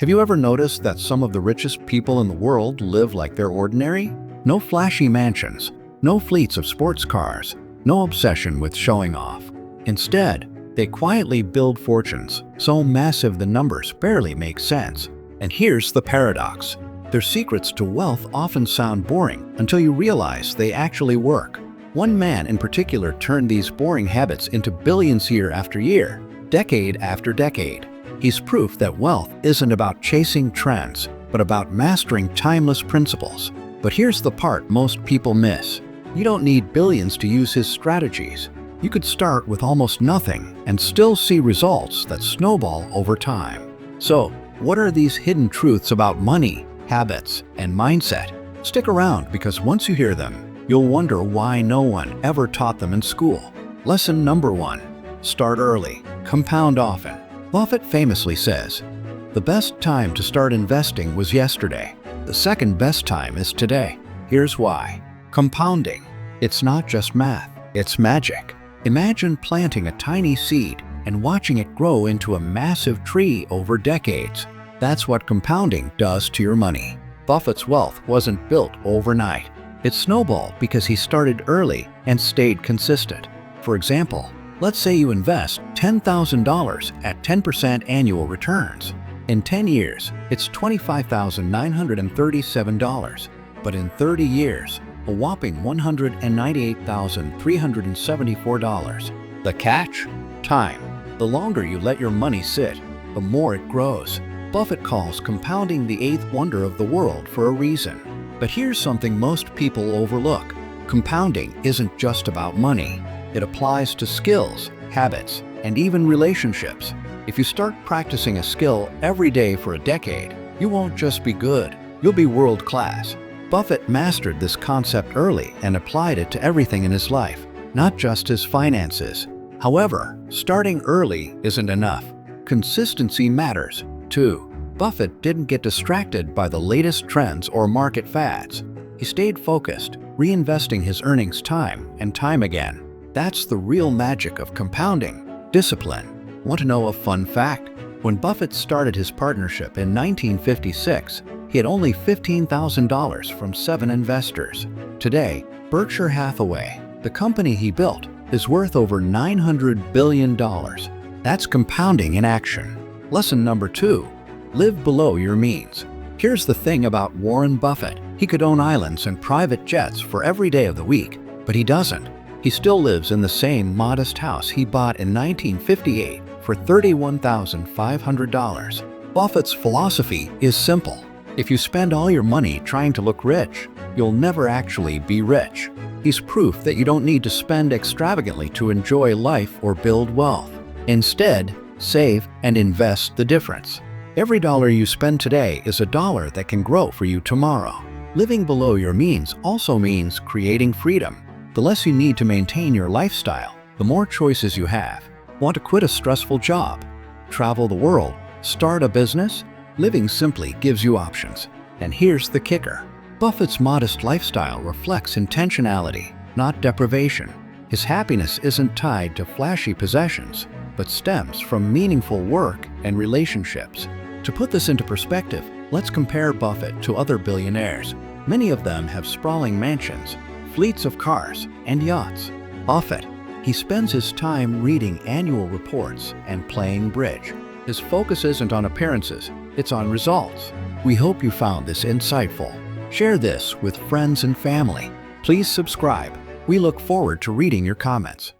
Have you ever noticed that some of the richest people in the world live like they're ordinary? No flashy mansions, no fleets of sports cars, no obsession with showing off. Instead, they quietly build fortunes so massive the numbers barely make sense. And here's the paradox. Their secrets to wealth often sound boring until you realize they actually work. One man in particular turned these boring habits into billions year after year, decade after decade. He's proof that wealth isn't about chasing trends, but about mastering timeless principles. But here's the part most people miss. You don't need billions to use his strategies. You could start with almost nothing and still see results that snowball over time. So, what are these hidden truths about money, habits, and mindset? Stick around, because once you hear them, you'll wonder why no one ever taught them in school. Lesson number 1. Start early, compound often. Buffett famously says, "The best time to start investing was yesterday. The second best time is today." Here's why. Compounding. It's not just math, it's magic. Imagine planting a tiny seed and watching it grow into a massive tree over decades. That's what compounding does to your money. Buffett's wealth wasn't built overnight. It snowballed because he started early and stayed consistent. For example, let's say you invest $10,000 at 10% annual returns. In 10 years, it's $25,937. But in 30 years, a whopping $198,374. The catch? Time. The longer you let your money sit, the more it grows. Buffett calls compounding the eighth wonder of the world for a reason. But here's something most people overlook. Compounding isn't just about money. It applies to skills, habits, and even relationships. If you start practicing a skill every day for a decade, you won't just be good, you'll be world-class. Buffett mastered this concept early and applied it to everything in his life, not just his finances. However, starting early isn't enough. Consistency matters, too. Buffett didn't get distracted by the latest trends or market fads. He stayed focused, reinvesting his earnings time and time again. That's the real magic of compounding. Discipline. Want to know a fun fact? When Buffett started his partnership in 1956, he had only $15,000 from 7 investors. Today, Berkshire Hathaway, the company he built, is worth over $900 billion. That's compounding in action. Lesson number 2. Live below your means. Here's the thing about Warren Buffett. He could own islands and private jets for every day of the week, but he doesn't. He still lives in the same modest house he bought in 1958 for $31,500. Buffett's philosophy is simple. If you spend all your money trying to look rich, you'll never actually be rich. He's proof that you don't need to spend extravagantly to enjoy life or build wealth. Instead, save and invest the difference. Every dollar you spend today is a dollar that can grow for you tomorrow. Living below your means also means creating freedom. The less you need to maintain your lifestyle, the more choices you have. Want to quit a stressful job? Travel the world? Start a business? Living simply gives you options. And here's the kicker. Buffett's modest lifestyle reflects intentionality, not deprivation. His happiness isn't tied to flashy possessions, but stems from meaningful work and relationships. To put this into perspective, let's compare Buffett to other billionaires. Many of them have sprawling mansions, fleets of cars, and yachts. Buffett, he spends his time reading annual reports and playing bridge. His focus isn't on appearances, it's on results. We hope you found this insightful. Share this with friends and family. Please subscribe. We look forward to reading your comments.